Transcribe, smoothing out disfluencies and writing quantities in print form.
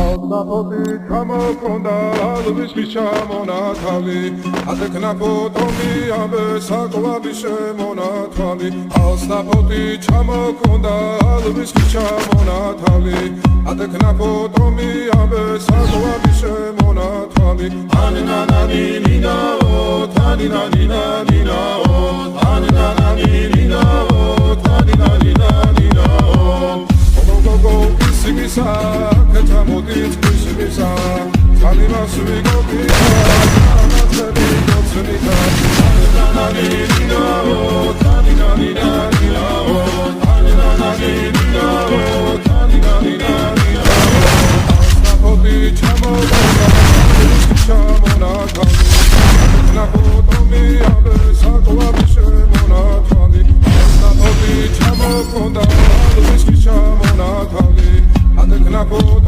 ალსაფოთი ჩამოქონდა ალვის ჩამონათალი ათექნა ფოტომი ამბე საკვები შემონათვალი ალსაფოთი ჩამოქონდა ალვის ჩამონათალი ათექნა ფოტომი ამბე საკვები შემონათვალი ანინანანინინაო თანინანინანინაო ანინანანინინაო თანინანინანინაო გოგო ისიმისა კეთამოდით ისიმისა თალიმას ვიგობია ამათები გოცნიდა ანინანანინინაო თანინანინანინაო ანინანანინინაო თანინანინანინაო